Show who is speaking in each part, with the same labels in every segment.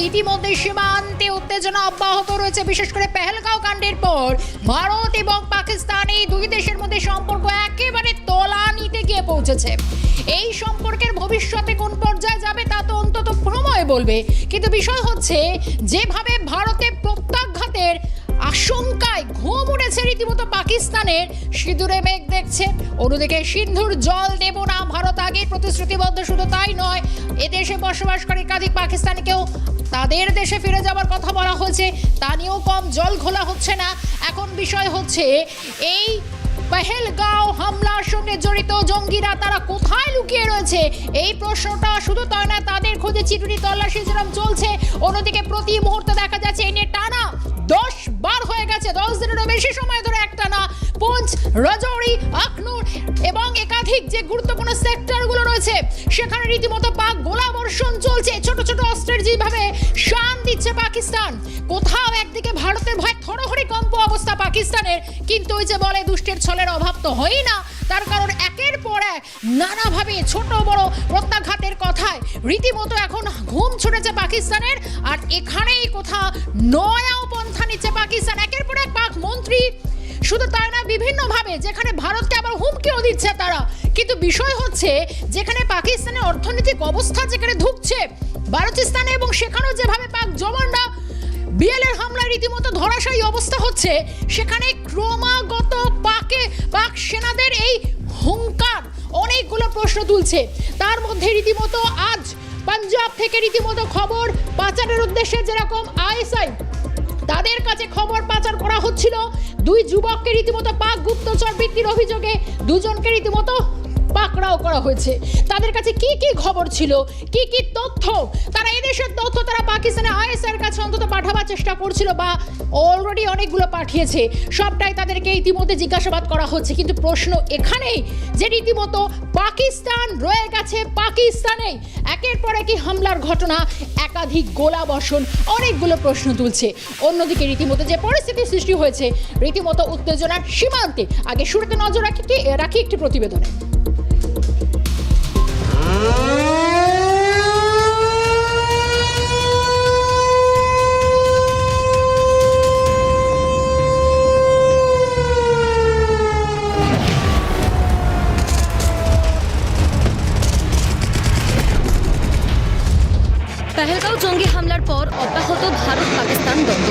Speaker 1: ইতিমধ্যে সীমান্তে উত্তেজনা অব্যাহত রয়েছে, বিশেষ করে পেহেলগাঁও কাণ্ডের পর ভারত এবং পাকিস্তান এই দুই দেশের মধ্যে সম্পর্ক একেবারে তলানিতে গিয়ে পৌঁছেছে। এই সম্পর্কের ভবিষ্যতে কোন পর্যায়ে যাবে তা তো অন্তত সময় বলবে, কিন্তু বিষয় হচ্ছে যেভাবে ভারতে প্রত্যাঘাতের আশঙ্কায় ঘুম উঠেছে রীতিমতো পাকিস্তানের, সিঁদুরে মেঘ দেখছে, অন্যদিকে সিন্ধুর জল দেব না ভারত আগে প্রতিশ্রুতিবদ্ধ। শুধু তাই নয়, এদেশে বসবাসকারী একাধিক পাকিস্তানিকেও তাদের দেশে ফিরে যাওয়ার কথা বলা হয়েছে, তা নিয়েও কম জল ঘোলা হচ্ছে না। এখন বিষয় হচ্ছে এই পেহেলগাঁও হামলার সঙ্গে জড়িত জঙ্গিরা তারা কোথায় লুকিয়ে রয়েছে, এই প্রশ্নটা শুধু তাই না, তাদের খোঁজে চিটুনি তল্লাশি যেরকম চলছে, অন্যদিকে প্রতি মুহূর্তে দেখা যাচ্ছে এই নিয়ে টানা 10 বার হয়ে গেছে, 10 দিনেরও বেশি সময় ধরে একটানা পুঞ্চ, রাজৌরি, আখনুর এবং একাধিক যে গুরুত্বপূর্ণ সেক্টরগুলো রয়েছে সেখানে রীতিমতো পাক গোলাবর্ষণ চলছে। ছোট ছোট অস্ত্রের যেভাবে শান দিচ্ছে পাকিস্তান, কোথাও একদিকে ভারতের ভয় থরহরি কম্প অবস্থা পাকিস্তানের, কিন্তু ওই যে বলে দুষ্টের ছলের অভাব তো হয়ই না। তার কারণ একের পর এক নানাভাবে ছোট বড় প্রত্যাঘাতের কথায় রীতিমতো এখন ঘুম ছুটেছে পাকিস্তানের। আর এখানেই কোথাও নয়া পন্থা নিচ্ছে পাকিস্তান, একের পর এক পাক মন্ত্রী, শুধু তাই না বিভিন্নভাবে যেখানে ভারতকে আবার হুমকিও দিচ্ছে তারা। কিন্তু বিষয় হচ্ছে যেখানে পাকিস্তানের অর্থনৈতিক অবস্থা যেখানে ধুঁকছে বালুচিস্তানে, এবং সেখানেও যেভাবে পাক জওয়ানরা বিএলএর হামলায় রীতিমতো ধরাশায়ী অবস্থা হচ্ছে, সেখানে ক্রমাগত পাক সেনাদের এই হুঙ্কার অনেকগুলো প্রশ্ন তুলছে। তার মধ্যে রীতিমতো আজ পাঞ্জাব থেকে রীতিমতো খবর পাচারের উদ্দেশ্যে, যেরকম আইএসআই তাদের কাছে খবর পাচার করা হচ্ছিল, 2 যুবককে রীতিমতো পাক গুপ্তচর বৃত্তির অভিযোগে 2 জনকে রীতিমতো পাকড়াও করা হয়েছে। তাদের কাছে কি কি খবর ছিল, কি কি তথ্য, তারা এদেশের তথ্য তারা পাকিস্তানের আইএসআইয়ের কাছে অন্তত পাঠাবার চেষ্টা করছিল বা অলরেডি অনেকগুলো পাঠিয়েছে, সবটাই তাদেরকে ইতিমধ্যে জিজ্ঞাসাবাদ করা হচ্ছে। কিন্তু প্রশ্ন এখানেই যে রীতিমতো পাকিস্তান রয়ে গেছে পাকিস্তানেই, একের পর একই হামলার ঘটনা, একাধিক গোলাবর্ষণ, অনেকগুলো প্রশ্ন তুলছে। অন্যদিকে রীতিমতো যে পরিস্থিতি সৃষ্টি হয়েছে রীতিমতো উত্তেজনার সীমান্তে, আগে শুরুতে নজর রাখি একটি প্রতিবেদনে।
Speaker 2: পেহেলগাঁও জঙ্গি হামলার পর অব্যাহত ভারত পাকিস্তান দ্বন্দ্ব,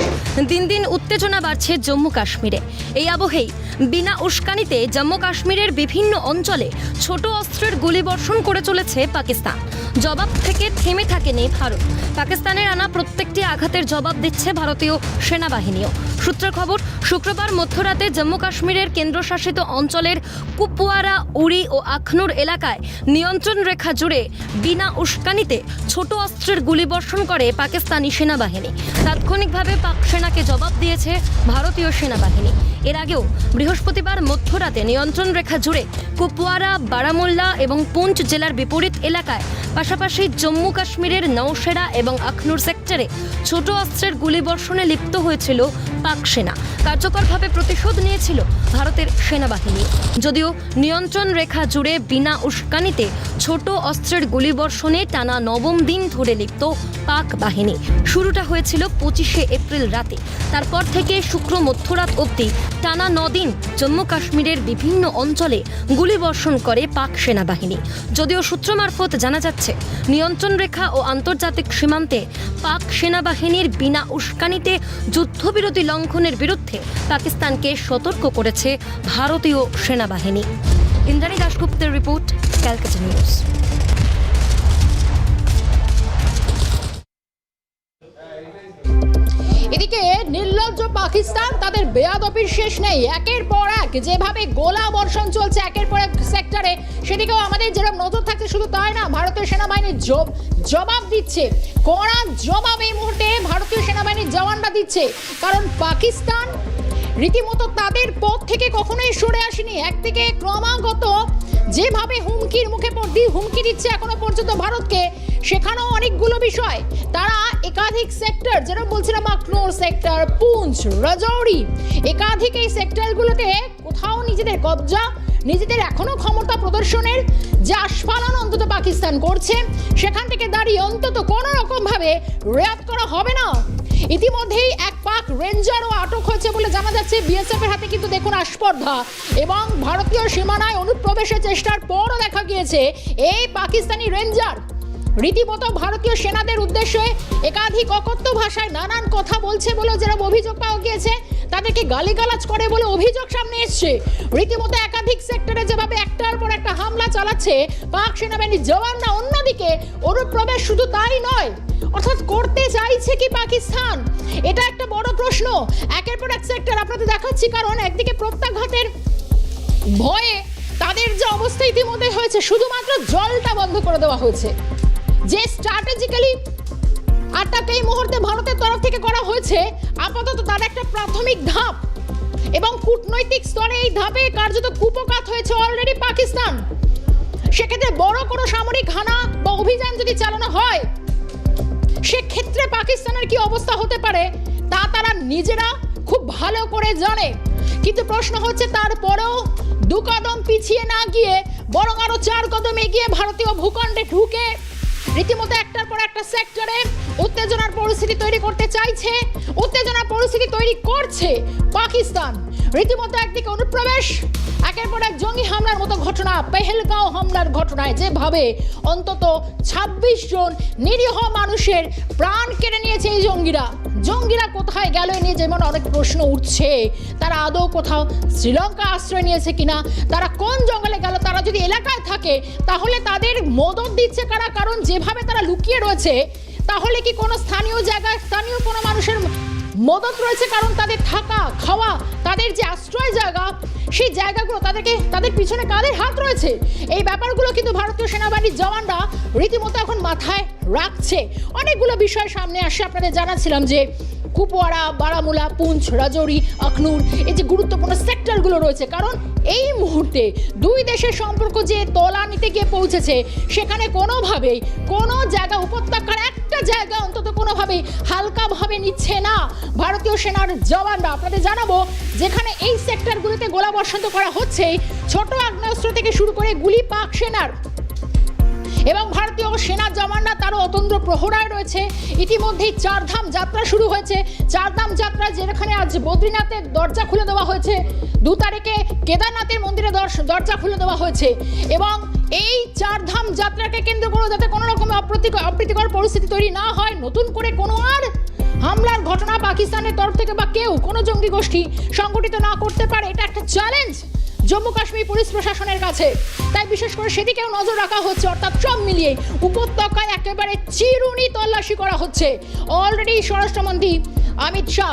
Speaker 2: দিন দিন উত্তেজনা বাড়ছে জম্মু কাশ্মীরে। এই আবহেই বিনা উস্কানিতে জম্মু কাশ্মীরের বিভিন্ন অঞ্চলে ছোট অস্ত্রের গুলিবর্ষণ করে চলেছে পাকিস্তান। জবাব থেকে থেমে থাকেনি ভারত, পাকিস্তানের আনা প্রত্যেকটি আঘাতের জবাব দিচ্ছে ভারতীয় সেনাবাহিনীও। সূত্রের খবর, শুক্রবার মধ্যরাতে জম্মু কাশ্মীরের কেন্দ্রশাসিত অঞ্চলের কুপওয়ারা, উরি ও আখনুর এলাকায় নিয়ন্ত্রণ রেখা জুড়ে বিনা উস্কানিতে ছোট অস্ত্রের গুলিবর্ষণ করে পাকিস্তানি সেনাবাহিনী। তাৎক্ষণিকভাবে পাক সেনাকে জবাব দিয়েছে ভারতীয় সেনাবাহিনী। এর আগেও বৃহস্পতিবার মধ্যরাতে নিয়ন্ত্রণ রেখা জুড়ে কুপওয়ারা, বারামুল্লা এবং পুঞ্চ জেলার বিপরীত এলাকায়, পাশাপাশি জম্মু কাশ্মীরের নওশেরা এবং আখনুর সেক্টরে ছোট অস্ত্রের গুলিবর্ষণে লিপ্ত হয়েছিল পাক সেনা। কার্যকরভাবে প্রতিশোধ নিয়েছিল ভারতের সেনাবাহিনী। যদিও নিয়ন্ত্রণ রেখা জুড়ে বিনা উস্কানিতে ছোট অস্ত্রের গুলিবর্ষণে টানা 9ম দিন ধরে লিপ্ত পাক বাহিনী। শুরুটা হয়েছিল 25শে এপ্রিল রাতে, তারপর থেকে শুক্র মধ্যরাত অবধি টানা 9 দিন জম্মু কাশ্মীরের বিভিন্ন অঞ্চলে গুলিবর্ষণ করে পাক সেনাবাহিনী। যদিও সূত্র মারফত জানা যাচ্ছে, নিয়ন্ত্রণ রেখা ও আন্তর্জাতিক সীমান্তে পাক সেনাবাহিনীর বিনা উস্কানিতে যুদ্ধবিরতি লঙ্ঘনের বিরুদ্ধে পাকিস্তানকে সতর্ক করেছে ভারতীয় সেনাবাহিনী। ইন্দ্রাণী দাশগুপ্তের রিপোর্ট, ক্যালকাটা নিউজ।
Speaker 1: এদিকে নির্লজ্জ পাকিস্তান, তাদের বেয়াদবির শেষ নেই, একের পর এক যেভাবে গোলা বর্ষণ চলছে একের পর এক সেক্টরে, সেদিকেও আমাদের যেরকম নজর থাকছে। শুধু তাই না, ভারতীয় সেনাবাহিনীর জবাব দিচ্ছে, কড়া জবাব এই মুহূর্তে ভারতীয় সেনাবাহিনীর জওয়ানরা দিচ্ছে। কারণ পাকিস্তান রীতিমতো তাদের পথ থেকে কখনোই সরে আসেনি। একদিকে ক্রমাগত যেভাবে হুমকির মুখে হুমকি দিচ্ছে এখনো পর্যন্ত ভারতকে, সেখানেও অনেকগুলো বিষয় তারা একাধিক সেক্টর, যেরকম বলছিলাম আখনুর সেক্টর, পুঞ্চ, রাজৌরি, একাধিক এই সেক্টরগুলোতে কোথাও নিজেদের কবজা নিজেদের এখনো ক্ষমতা প্রদর্শনের যে আস্ফালন অন্তত পাকিস্তান করছে, সেখান থেকে দাঁড়িয়ে অন্তত কোনো রকম ভাবে রেয়াত করা হবে না। ইতিমধ্যেই এক পাক রেঞ্জারও আটক হয়েছে বলে জানা যাচ্ছে। বিএসএফ এর হাতে কিন্তু দেখুন আস্পর্ধা, এবং ভারতীয় সীমানায় অনুপ্রবেশের চেষ্টার পরও দেখা গিয়েছে এই পাকিস্তানি রেঞ্জার রীতিমতো ভারতীয় সেনাদের উদ্দেশ্যে একাধিক অকথ্য ভাষায় নানান কথা বলছে বলে যারা অভিযোগ পাওয়া গিয়েছে, তাদেরকে গালিগালাজ করে বলে অভিযোগ সামনে এসছে। রীতিমতো একাধিক সেক্টরে যেভাবে একটার পর একটা হামলা চালাচ্ছে পাক সেনাবাহিনীর জওয়ানরা, অন্যদিকে অনুপ্রবেশ শুধু তাই নয়, অর্থাৎ করতে চাইছে কি পাকিস্তান, এটা একটা বড় প্রশ্ন। একের পর এক সেক্টর আপনাদের দেখাচ্ছি, কারণ একদিকে প্রত্যাঘাতের ভয়ে তাদের যে অবস্থা ইতিমধ্যে হয়েছে, শুধুমাত্র জলটা বন্ধ করে দেওয়া হয়েছে। যে স্ট্র্যাটেজিক্যালি আটাক এই মুহূর্তে ভারতের তরফ থেকে করা হয়েছে, আপাতত তার একটা প্রাথমিক ধাপ, এবং কূটনৈতিক স্তরে এই ধাপে কার্যত কুপকাত হয়েছে অলরেডি পাকিস্তান। সেক্ষেত্রে বড় কোনো সামরিক হানা বা অভিযান যদি চালানো হয়, সেক্ষেত্রে পাকিস্তানের কি অবস্থা হতে পারে তা তারা নিজেরা খুব ভালো করে জানে। কিন্তু প্রশ্ন হচ্ছে, তারপরেও দু কদম পিছিয়ে না গিয়ে বরং আরো 4 কদম এগিয়ে ভারতীয় ভূখণ্ডে ঢুকে রীতিমতো একটার পর একটা সেক্টরে উত্তেজনার পরিস্থিতি তৈরি করতে চাইছে, উত্তেজনার পরিস্থিতি তৈরি করছে পাকিস্তান। রীতিমতো একদিকে অনুপ্রবেশ, একের পর এক জঙ্গি হামলার মতো ঘটনা, পেহেলগাঁও হামলার ঘটনায় যেভাবে অন্তত 26 জন নিরীহ মানুষের প্রাণ কেড়ে নিয়েছে এই জঙ্গিরা কোথায় গেল নিয়ে যেমন অনেক প্রশ্ন উঠছে। তারা আদৌ কোথাও শ্রীলঙ্কা আশ্রয় নিয়েছে কিনা, তারা কোন জঙ্গলে গেল, তারা যদি এলাকায় থাকে তাহলে তাদের মদত দিচ্ছে কারা, কারণ যেভাবে তারা লুকিয়ে রয়েছে তাহলে কি কোনো স্থানীয় জায়গায় স্থানীয় কোনো মানুষের মদত রয়েছে, কারণ তাদের থাকা খাওয়া, তাদের যে আশ্রয় জায়গা, সেই জায়গাগুলো তাদের পিছনে কাদের হাত রয়েছে, এই ব্যাপারগুলো কিন্তু ভারতীয় সেনাবাহিনীর জওয়ানরা রীতিমতো এখন মাথায় রাখছে। অনেকগুলো বিষয় সামনে আসে, আপনাদের জানাচ্ছিলাম যে কুপওয়ারা, বারামুলা, পুঞ্চ, রাজৌরি, আখনুর, এই যে গুরুত্বপূর্ণ সেক্টরগুলো রয়েছে, কারণ এই মুহূর্তে দুই দেশের সম্পর্ক যে তলানিতে গিয়ে পৌঁছেছে, সেখানে কোনোভাবেই কোনো জায়গা, উপত্যকার একটা জায়গা অন্তত কোনোভাবেই হালকাভাবে নিচ্ছে না ভারতীয় সেনার জওয়ানরা। আপনাদের জানাবো, যেখানে এই সেক্টরগুলোতে গোলাবর্ষণ করা হচ্ছে, ছোট আগ্নেয়াস্ত্র থেকে শুরু করে গুলি পাক সেনার, এবং ভারতীয় সেনা জওয়ানরা তারও অতন্ত্র প্রহরায় রয়েছে। ইতিমধ্যেই 4 ধাম যাত্রা শুরু হয়েছে। 4 ধাম যাত্রা, যেখানে আজ বদ্রীনাথের দরজা খুলে দেওয়া হয়েছে, 2 তারিখে কেদারনাথের মন্দিরে দরজা খুলে দেওয়া হয়েছে, এবং এই 4 ধাম যাত্রাকে কেন্দ্র করে যাতে কোনো রকম অপ্রীতিকর পরিস্থিতি তৈরি না হয়, নতুন করে কোনো আর হামলার ঘটনা পাকিস্তানের তরফ থেকে বা কেউ কোনো জঙ্গি গোষ্ঠী সংগঠিত না করতে পারে, এটা একটা চ্যালেঞ্জ জম্মু কাশ্মীর পুলিশ প্রশাসনের কাছে। তাই বিশেষ করে সেদিকেও নজর রাখা হচ্ছে, অর্থাৎ সব মিলিয়ে উপত্যকায় একেবারে চিরুনি তল্লাশি করা হচ্ছে। অলরেডি স্বরাষ্ট্রমন্ত্রী অমিত শাহ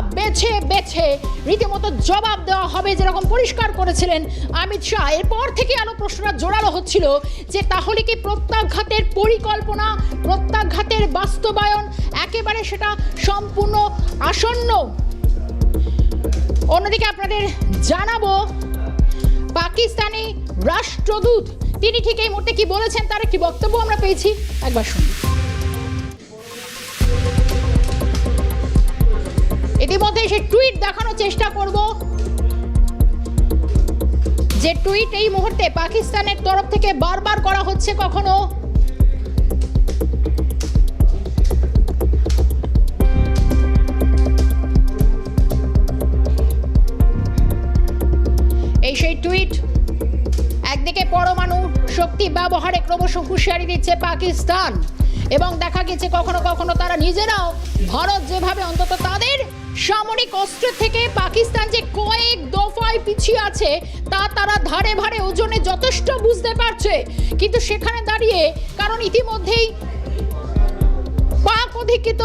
Speaker 1: বেছে রীতিমতো জবাব দেওয়া হবে, যেরকম পরিষ্কার করেছিলেন অমিত শাহ। এরপর থেকে আরো প্রশ্নটা জোরালো হচ্ছিল যে তাহলে কি প্রত্যাঘাতের পরিকল্পনা, প্রত্যাঘাতের বাস্তবায়ন একেবারে সেটা সম্পূর্ণ আসন্ন। অন্যদিকে আপনাদের জানাবো, পাকিস্তানি রাষ্ট্রদূত তিনি ঠিক এই মুহূর্তে কি বলেছেন, তার একটি বক্তব্য আমরা পেয়েছি, একবার শুনি। ইতিমধ্যে সেই টুইট দেখানোর চেষ্টা করব, যে টুইট এই মুহূর্তে পাকিস্তানের তরফ থেকে বারবার করা হচ্ছে। কখনো এই সেই টুইট, একদিকে পরমাণু শক্তি ব্যবহারে ক্রমশ হুঁশিয়ারি দিচ্ছে পাকিস্তান, এবং দেখা গেছে কখনো কখনো তারা নিজেরাও, ভারত যেভাবে অন্তত তাদের সামরিক অস্ত্র থেকে পাকিস্তান যে কয়েক দফায় পিছিয়ে আছে তা তারা ধারে ভারে ওজনে যথেষ্ট বুঝতে পারছে। কিন্তু সেখানে দাঁড়িয়ে, কারণ ইতিমধ্যেই পাক অধিকৃত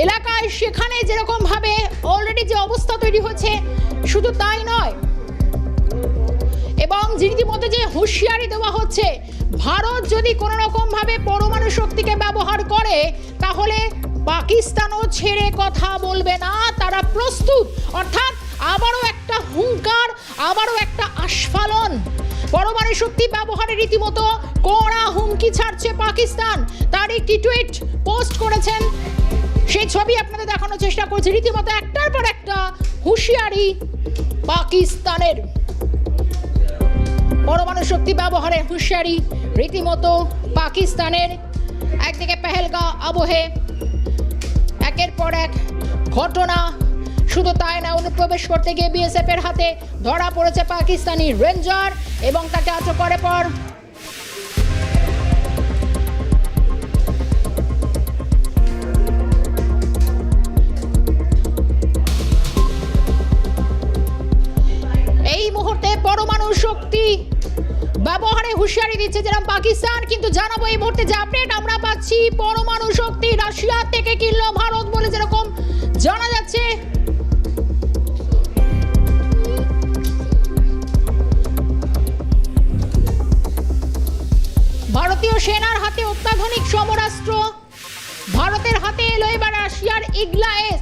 Speaker 1: এলাকায় সেখানে যেরকম ভাবে অলরেডি যে অবস্থা তৈরি হচ্ছে, শুধু তাই নয়, এবং রীতিমতো যে হুঁশিয়ারি দেওয়া হচ্ছে, ভারত যদি কোনো রকম ভাবে পরমাণু শক্তিকে ব্যবহার করে তাহলে পাকিস্তানও ছেড়ে কথা বলবে না, তারা প্রস্তুত। অর্থাৎ আবারও একটা হুঙ্কার, আবারও একটা আস্ফালন, পরমাণু শক্তি ব্যবহারে রীতিমতো কড়া হুমকি ছাড়ছে পাকিস্তান। তার একটি টুইট পোস্ট করেছেন, সেই ছবি আপনাদের দেখানোর চেষ্টা করছি। রীতিমতো একটার পর একটা হুঁশিয়ারি পাকিস্তানের। পরমাণু শক্তি ব্যবহারের হুঁশিয়ারি রীতিমতো পাকিস্তানের। একদিকে পেহেলগাঁও আবহে একের পর এক ঘটনা, শুধু তাই না, অনুপ্রবেশ করতে গিয়ে বিএসএফ এর হাতে ধরা পড়েছে পাকিস্তানি রেঞ্জার এবং তাকে আটক করে পর এই মুহূর্তে পরমাণু শক্তি ব্যবহারে হুঁশিয়ারি দিচ্ছে যেরকম পাকিস্তান। কিন্তু জানাবো এই মুহূর্তে যে আপডেট আমরা পাচ্ছি, পরমাণু শক্তি রাশিয়া থেকে কিনল ভারত বলে যেরকম জানা যাচ্ছে। ভারতীয় সেনার হাতে অত্যাধুনিক সমরাস্ত্র, ভারতের হাতে এলো এবার রাশিয়ার ইগলা-এস।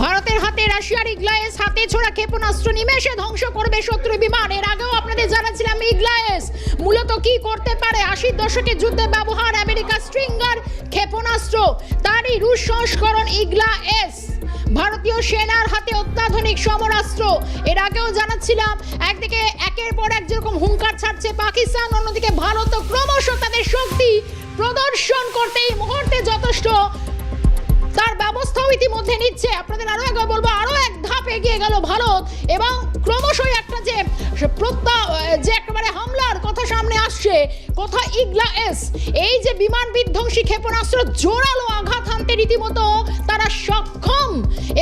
Speaker 1: ভারতের হাতে রাশিয়ার ইগলা-এস হাতে ছোড়া ক্ষেপণাস্ত্র নিমেষে ধ্বংস করবে শত্রু বিমান। এর আগেও আপনাদের জানাচ্ছিলাম ইগলা-এস মূলত কি করতে পারে। 80 দশকের যুদ্ধে ব্যবহার আমেরিকা স্ট্রিঙ্গার ক্ষেপণাস্ত্র, তারই রুশ সংস্করণ ইগলা-এস। ভারতীয় সেনার হাতে অত্যাধুনিক সমরাস্ত্র। এর আগেও জানাচ্ছিলাম একদিকে একের পর এক যেরকম হুঙ্কার ছাড়ছে পাকিস্তান, অন্যদিকে ভারত ক্রমশ তাদের শক্তি প্রদর্শন করতে এই মুহূর্তে যথেষ্ট তার ব্যবস্থাও ইতিমধ্যে নিচ্ছে। আপনাদের আরো একবার বলবো, আরো এক ধাপ এগিয়ে গেল ভারত এবং ক্রমশই একটা যে একেবারে হামলার কথা সামনে আসছে, কথা ইগলা-এস, এই যে বিমান বিধ্বংসী ক্ষেপণাস্ত্র জোরালো আঘাত হানতে রীতিমতো তারা সক্ষম।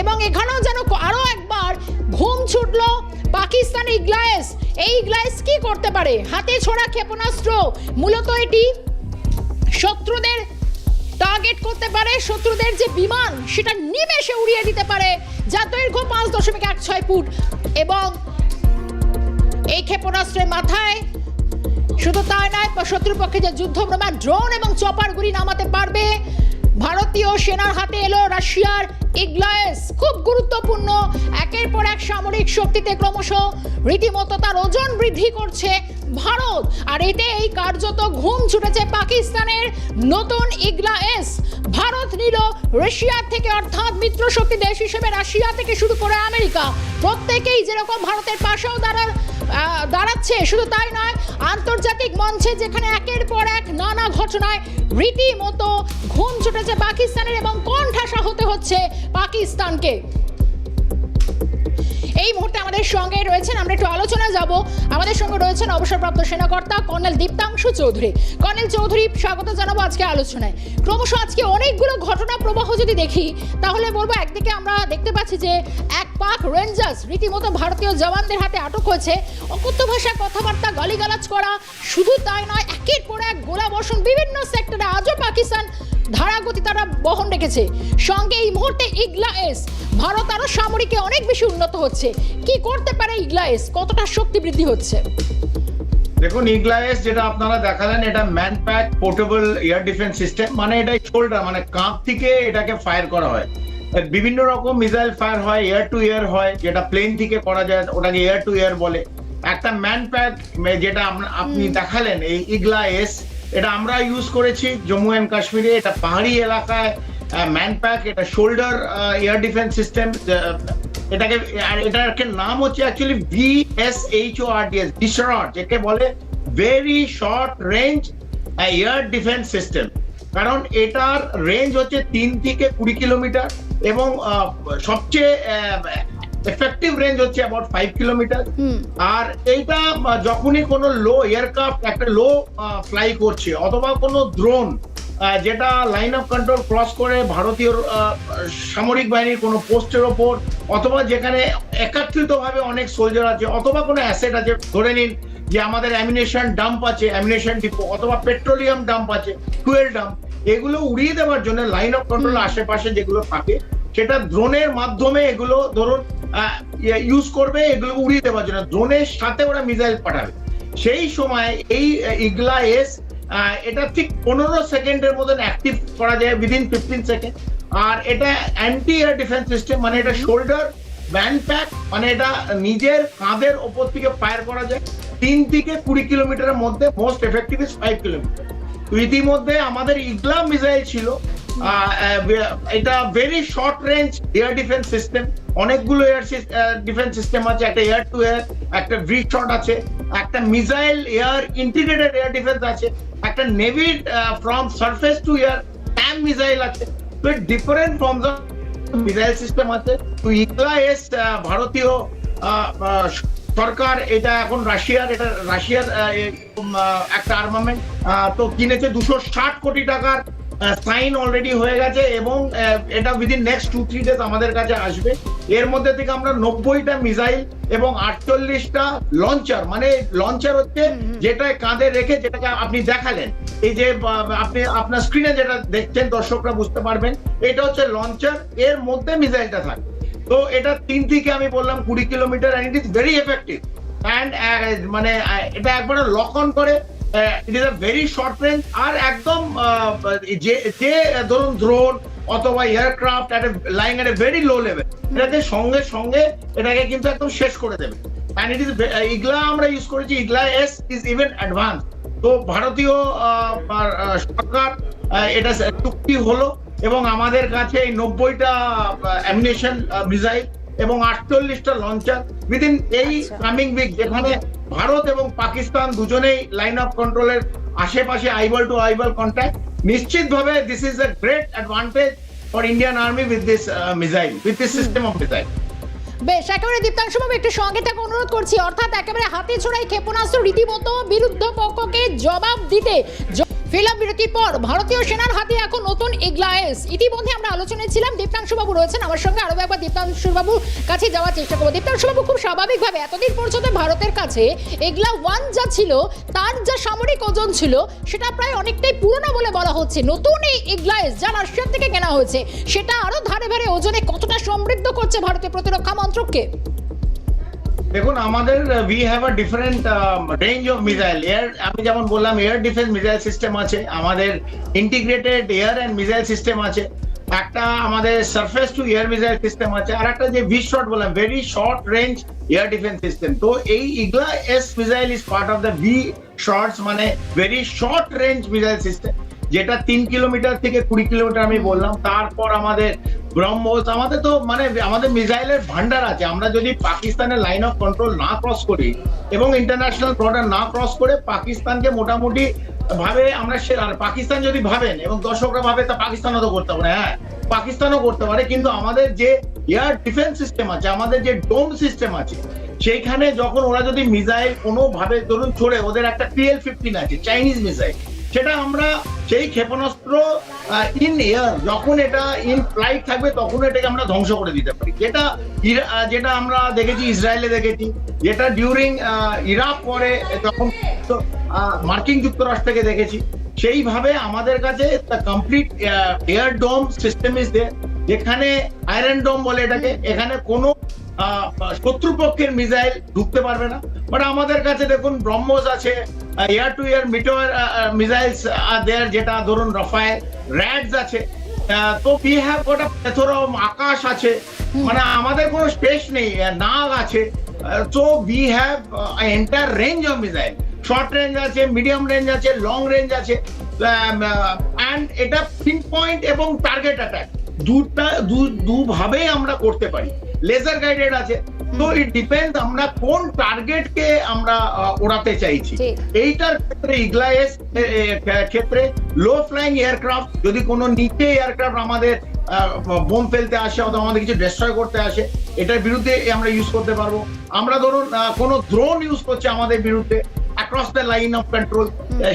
Speaker 1: এবং এখানেও যেন আরো একবার ঘুম ছুটলো পাকিস্তানি ইগলা-এস। এই ইগলা-এস কি করতে পারে? হাতে ছোড়া ক্ষেপণাস্ত্র, মূলত এটি শত্রুদের টার্গেট করতে পারে, শত্রুদের যে বিমান সেটা নিমেষে উড়িয়ে দিতে পারে, যার দৈর্ঘ্য 5.16 ফুট। এবং এই ক্ষেপণাস্ত্রের মাথায় শুধু তাই নয়, শত্রুপক্ষে যে যুদ্ধ বিমান, ড্রোন এবং চপার গুলি নামাতে পারবে। ভারতীয় সেনার হাতে এলো রাশিয়ার ইগলা-এস, খুব গুরুত্বপূর্ণ। একের পর এক সামরিক শক্তিতে ক্রমশ রীতিমতো তার ওজন বৃদ্ধি করছে ভারত, আর এতে এই কার্যত ঘুম ছুটেছে পাকিস্তানের নতুন ইগলা-এস। ভারত নিল রাশিয়ার থেকে, অর্থাৎ মিত্র শক্তি দেশ হিসেবে রাশিয়া থেকে শুরু করে আমেরিকা প্রত্যেকেই যেরকম ভারতের পাশেও দাঁড়াচ্ছে। শুধু তাই নয়, আন্তর্জাতিক মঞ্চে যেখানে একের পর এক নানা ঘটনায় রীতিমতো ঘুম ছুটেছে পাকিস্তানের এবং কণ্ঠাসা হতে হচ্ছে পাকিস্তানকে। এই মুহূর্তে আমাদের সঙ্গে রয়েছেন, আমরা একটু আলোচনায় যাব, আমাদের সঙ্গে রয়েছেন অবসরপ্রাপ্ত সেনাকর্তা কর্নেল দীপ্তাংশু চৌধুরী। কর্নেল চৌধুরী, স্বাগত জানাবো আজকে আলোচনায়। ক্রমশ আজকে অনেকগুলো ঘটনা প্রবাহ যদি দেখি তাহলে বলবো, একদিকে আমরা দেখতে পাচ্ছি যে এক পাক রেঞ্জার্স রীতিমতো ভারতীয় জওয়ানদের হাতে আটক হয়েছে, অকথ্য ভাষায় কথাবার্তা গালিগালাজ করা, শুধু তাই নয় একের পর এক গোলা বর্ষণ বিভিন্ন সেক্টরে আজও পাকিস্তান ধারাগতি তারা বহন রেখেছে। সঙ্গে এই মুহূর্তে ইগলা-এস, ভারত আরো সামরিকে অনেক বেশি উন্নত হচ্ছে। কি করতে পারে ইগলা-এস, কতটা শক্তি বৃদ্ধি হচ্ছে?
Speaker 3: দেখুন, ইগলা-এস যেটা আপনারা দেখালেন, এটা man pack portable air defence system, মানে এটা শোল্ডার, মানে কাঁধ থেকে এটাকে ফায়ার করা হয়। বিভিন্ন রকম মিসাইল ফায়ার হয়, এয়ার টু এয়ার হয়, যেটা প্লেন থেকে করা যায়, ওটাকে এয়ার টু এয়ার বলে। একটা ম্যান প্যাক যেটা আপনি দেখালেন, এই ইগলা-এস, এটা আমরা ইউজ করেছি জম্মু অ্যান্ড কাশ্মীরে। এটা পাহাড়ি এলাকায় ম্যান প্যাক, এটা শোল্ডার এয়ার ডিফেন্স সিস্টেম। এটার নাম হচ্ছে অ্যাকচুয়ালি VSHORDS, ভিসরড, যেকে বলে very short range air defence system. কারণ এটার রেঞ্জ হচ্ছে 3 থেকে 20 কিলোমিটার এবং সবচেয়ে এফেক্টিভ রেঞ্জ হচ্ছে অ্যাবাউট 5 কিলোমিটার। আর এইটা যখনই কোনো লো এয়ারক্রাফট একটা লো ফ্লাই করছে, অথবা কোনো ড্রোন যেটা লাইন অফ কন্ট্রোল ক্রস করে ভারতীয় সামরিক বাহিনীর কোনো পোস্টের ওপর, অথবা যেখানে একত্রিতভাবে অনেক সোলজার আছে, অথবা কোনো অ্যাসেট আছে, ধরে নিন যে আমাদের অ্যামিনেশন ডাম্প আছে, অ্যামিনেশন ডিপো, অথবা পেট্রোলিয়াম ডাম্প আছে, ফুয়েল ডাম্প, এগুলো উড়িয়ে দেওয়ার জন্য লাইন অফ কন্ট্রোল আশেপাশে যেগুলো থাকে, সেটা ড্রোনের মাধ্যমে এগুলো ধরুন ইউজ করবে, এগুলো উড়িয়ে দেওয়ার জন্য ড্রোনের সাথে ওরা মিসাইল পাঠাবে। সেই সময় এই ইগলা-এস এটা ঠিক 15 সেকেন্ডের মতন অ্যাক্টিভ করা যায়, উইদিন 15 সেকেন্ড। আর এটা অ্যান্টি এয়ার ডিফেন্স সিস্টেম, মানে এটা শোল্ডার ম্যান প্যাক, মানে এটা নিজের কাঁধের ওপর থেকে ফায়ার করা যায় 3 থেকে 20 কিলোমিটারের মধ্যে। Most effective is 5 kilometre. তো ইতিমধ্যে আমাদের ইগলা মিসাইল ছিল, এটা very short range air defence system. অনেকগুলো এয়ার ডিফেন্স সিস্টেম আছে, একটা এয়ার টু এয়ার, একটা ব্রিজ শট আছে, একটা missile air integrated air defence আছে, একটা navy from surface to air ট্যাম মিসাইল আছে। তো different forms of missile system আছে। তো ইগলা এস ভারতীয় সরকার, এটা এখন রাশিয়ার একটা আর্মামেন্ট, তো কিনেছে 260 কোটি টাকার সাইন অলরেডি হয়ে গেছে, এবং এটা উইদিন নেক্সট 2-3 ডেজ আমাদের কাছে আসবে। এর মধ্যে থেকে আমরা 90টা মিসাইল এবং 48টা লঞ্চার, মানে লঞ্চার হচ্ছে যেটা কাঁধে রেখে, যেটাকে আপনি দেখালেন, এই যে আপনি আপনার স্ক্রিনে যেটা দেখছেন, দর্শকরা বুঝতে পারবেন, এটা হচ্ছে লঞ্চার, এর মধ্যে মিসাইলটা থাকে। তো এটা 3 থেকে আমি বললাম 20 kilometre, and it is very effective, and মানে এটা একবারে লক অন করে, it is a very short range. আর একদম যে ধরুন ড্রোন অথবা aircraft lying at a very low level, এটাকে সঙ্গে সঙ্গে এটাকে কিন্তু একদম শেষ করে দেবে। এন্ড ইট ইজ ইগলা আমরা ইউজ করেছি, ইগলা এস ইজ ইভেন অ্যাডভান্স। তো ভারতীয় সরকার এটা চুক্তি হলো, এবং আমাদের কাছে এই 90টা অ্যামিনেশন মিসাইল এবং 48টা লঞ্চার উইদিন এই কামিং উইক, যেখানে ভারত এবং পাকিস্তান দুজনেই লাইন অফ কন্ট্রোলের আশেপাশে আইবল টু আইবল কন্ট্যাক্ট, নিশ্চিতভাবে this is a great advantage for Indian army with this missile, with this system of missile.
Speaker 1: বেশ, একেবারে দীপ্তাংশু বাবু একটু সঙ্গে থেকে অনুরোধ করছি, অর্থাৎ একেবারে হাতে ছোড়াই ক্ষেপণাস্ত্র রীতিমতো বিরুদ্ধ পক্ষকে জবাব দিতে। ফিল্ম বিরতির পর ভারতীয় সেনার হাতে এখন নতুন ইগলা এস। ইতিমধ্যে আমরা আলোচনায় ছিলাম, দীপ্তাংশু বাবু রয়েছেন আমার সঙ্গে, আরো একবার দীপ্তাংশু বাবুর কাছে যাওয়ার চেষ্টা করবো। দীপ্তাংশু বাবু, খুব স্বাভাবিকভাবে এতদিন পর্যন্ত ভারতের কাছে ইগলা 1 যা ছিল, তার যা সামরিক ওজন ছিল, সেটা প্রায় অনেকটাই পুরনো বলে বলা হচ্ছে। নতুন এই ইগলা এস যা রাশিয়ার থেকে কেনা হয়েছে, সেটা আরো ধারে ধারে ওজনে কতটা সমৃদ্ধ করছে ভারতীয় প্রতিরক্ষা মন্ত্রককে?
Speaker 3: দেখুন, আমাদের we have a different range of missile. আমি যেমন বললাম, এয়ার ডিফেন্স মিসাইল সিস্টেম আছে, আমাদের integrated air and missile system আছে, একটা আমাদের surface to air missile system আছে, আর একটা যে ভি শর্ট বললাম, very short range air defence system. তো এই Igla S missile is part of the V shorts, মানে very short range missile system, যেটা 3 কিলোমিটার থেকে 20 কিলোমিটার আমি বললাম। তারপর আমাদের ব্রহ্মোস, আমাদের তো মানে আমাদের মিসাইলের ভান্ডার আছে। আমরা যদি পাকিস্তানের লাইন অফ কন্ট্রোল না ক্রস করি এবং ইন্টারন্যাশনাল বর্ডার না ক্রস করে পাকিস্তানকে মোটামুটি ভাবে আমরা, আর পাকিস্তান যদি ভাবেন এবং দর্শকরা ভাবে, তা পাকিস্তানও তো করতে পারে, হ্যাঁ পাকিস্তানও করতে পারে, কিন্তু আমাদের যে এয়ার ডিফেন্স সিস্টেম আছে, আমাদের যে ডোম সিস্টেম আছে, সেইখানে যখন ওরা যদি মিসাইল কোনো ভাবে ধরুন ছড়ে, ওদের একটা PL-15 আছে চাইনিজ মিসাইল, সেটা আমরা সেই ক্ষেপণাস্ত্র ইন এয়ার, যখন এটা ইন ফ্লাইট থাকবে তখন এটাকে আমরা ধ্বংস করে দিতে পারি। যেটা আমরা দেখেছি ইসরায়েলে, দেখেছি যেটা ডিউরিং ইরাক পরে তখন মার্কিন যুক্তরাষ্ট্রকে দেখেছি। সেইভাবে আমাদের কাছে complete air dome system is there, যেখানে আয়রন ডোম বলে এটাকে, এখানে কোনো শত্রুপক্ষের মিসাইল ঢুকতে পারবে না। বাট আমাদের কাছে দেখুন ব্রহ্মোস আছে, air to air meteor missiles are there, যেটা ধরুন রাফায়েল, র্যাডস আছে, তো we have got a plethora, Akash আছে, মানে আমাদের কোনো স্পেস নেই, নাগ আছে। So we have entire range of missile, short range আছে, মিডিয়াম রেঞ্জ আছে, লং রেঞ্জ আছে, অ্যান্ড এটা পিন পয়েন্ট এবং টার্গেট অ্যাটাক দুভাবেই আমরা করতে পারি। লেজার গাইডেড আছে, তো ইট ডিপেন্ডস আমরা কোন টার্গেটকে আমরা ওড়াতে চাইছি। এইটার ক্ষেত্রে ইগলা এস ক্ষেত্রে লো ফ্লাইং এয়ারক্রাফট, যদি কোনো নিচে এয়ারক্রাফট আমাদের বোম ফেলতে আসে অথবা আমাদের কিছু ডিস্ট্রয় করতে আসে, এটার বিরুদ্ধে আমরা ইউজ করতে পারবো। আমরা ধরুন কোনো ড্রোন ইউজ করছে আমাদের বিরুদ্ধে across the line of control,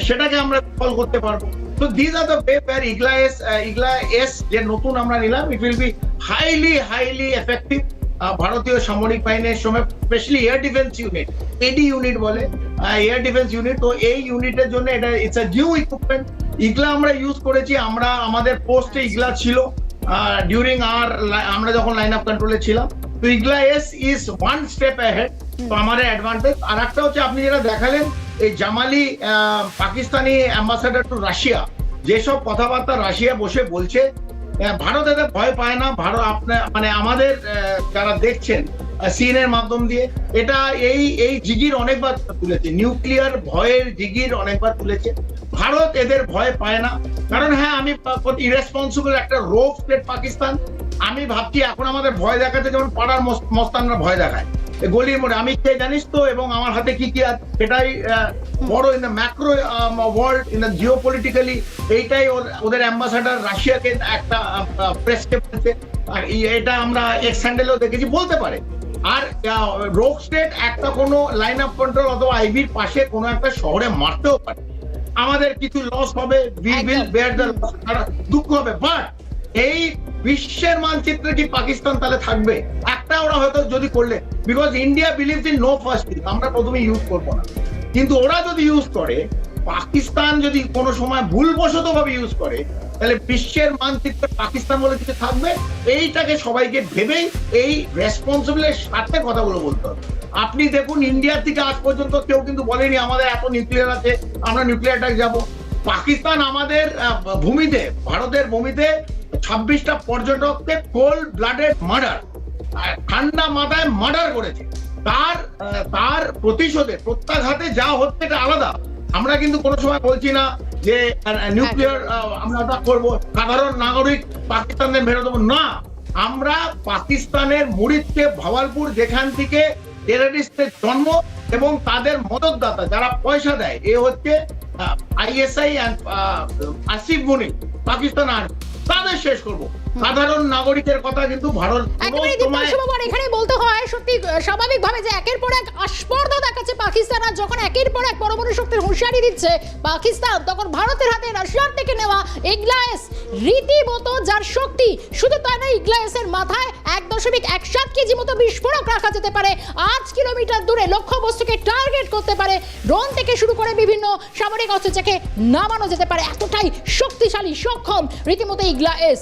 Speaker 3: সেটাকে আমরা কল করতে পারবো। So these are the way where Igla S যে নতুন আমরা নিলাম, it will be highly effective ভারতীয় সামরিক বাহিনীর সময়, স্পেশালি এয়ার ডিফেন্স ইউনিট, এডি ইউনিট বলে, এয়ার ডিফেন্স ইউনিট। তো এই ইউনিটের জন্য এটা ইটস আ নিউ ইকুইপমেন্ট। ইগলা আমরা ইউজ করেছি, আমরা আমাদের পোস্টে ইগলা ছিল ডিউরিং আমরা যখন লাইন অফ কন্ট্রোলে ছিলাম। তো Igla S is one step ahead, তো আমাদের অ্যাডভান্টেজ। আর একটা হচ্ছে আপনি যেটা দেখালেন, এই Jamali Pakistani ambassador two Russia, যেসব কথাবার্তা রাশিয়া বসে বলছে, ভারত এতে ভয় পায় না। ভারত মানে আমাদের যারা দেখছেন সিএনএর মাধ্যম দিয়ে, এটা এই জিগির অনেকবার তুলেছে, নিউক্লিয়ার ভয়ের জিগির অনেকবার তুলেছে। ভারত এদের ভয় পায় না, কারণ হ্যাঁ আমি ইরেসপন্সিবল একটা রোগ স্টেট পাকিস্তান। আমি ভাবছি এখন আমাদের ভয় দেখাতে যেমন পাড়ার মস্তানরা ভয় দেখায় গলির মোড়ে, আমি কে জানিস তো এবং আমার হাতে কি কি আছে, সেটাই বড় in the macro world, in the geopolitically এইটাই ওদের অ্যাম্বাসাডার রাশিয়াকে একটা প্রেসকে বলছে, এটা আমরা এক্স হ্যান্ডেলেও দেখেছি, বলতে পারে। আর রোগ স্টেট একটা কোনো লাইন অফ কন্ট্রোল অথবা আইবির পাশে কোনো একটা শহরে মারতেও পারে, আমাদের কিছু লস হবে, we will bear the loss, দুঃখ হবে। বাট এই বিশ্বের মানচিত্রে কি পাকিস্তান তাহলে থাকবে? একটা ওরা হয়তো যদি করলে, because India believes in no first, আমরা প্রথমে ইউজ করবো না, কিন্তু ওরা যদি ইউজ করে, পাকিস্তান যদি কোনো সময় ভুলবশত ভাবে ইউজ করে, তাহলে বিশ্বের মানচিত্রে পাকিস্তান বলে কিছু থাকবে। এইটাকে সবাইকে ভেবেই এই রেসপন্সিবলের সাথে কথাগুলো বলতে হবে। আপনি দেখুন ইন্ডিয়া থেকে আজ পর্যন্ত কেউ কিন্তু বলেনি আমাদের এত নিউক্লিয়ার আছে, আমরা নিউক্লিয়ার অ্যাটাক যাবো। পাকিস্তান আমাদের ভূমিতে, ভারতের ভূমিতে 26টা পর্যটককে কোল্ড ব্লাডেড মার্ডার, ঠান্ডা মাথায় মার্ডার করেছে। তার প্রতিশোধে প্রত্যাঘাতে যা হচ্ছে এটা আলাদা। আমরা কিন্তু কোনো সময় বলছি না যে নিউক্লিয়ার আমরা তা করবো, সাধারণ নাগরিক পাকিস্তানের মেরে দেবো না। আমরা পাকিস্তানের মুরিদকে, ভাওয়ালপুর যেখান থেকে টেররিস্টের জন্ম এবং তাদের মদতদাতা যারা পয়সা দেয়, এ হচ্ছে আইএসআই এন্ড আসিফ মুনি, পাকিস্তান আর্মি, তাদের শেষ করব। সাধারণ নাগরিকের কথা কিন্তু ভারত
Speaker 1: এখানে বলতে হয় সত্যি স্বাভাবিকভাবে যে একের পর এক আস্পর্ধা দেখাচ্ছে পাকিস্তান, আর যখন একের পর এক পরমাণু শক্তির হুঁশিয়ারি দিচ্ছে পাকিস্তান, তখন ভারতের হাতে রাশিয়ার থেকে নেওয়া ইগলায়েস রীতিমতো যার শক্তি, শুধু তাই না, ইগলায়েসের মাথায় 1.17 কেজি মতো বিস্ফোরক রাখা যেতে পারে, 8 কিলোমিটার দূরে লক্ষ্যবস্তুকে টার্গেট করতে পারে, ড্রোন থেকে শুরু করে বিভিন্ন সামরিক অস্ত্র যাকে নামানো যেতে পারে, এতটাই শক্তিশালী সক্ষম রীতিমতো ইগলায়েস।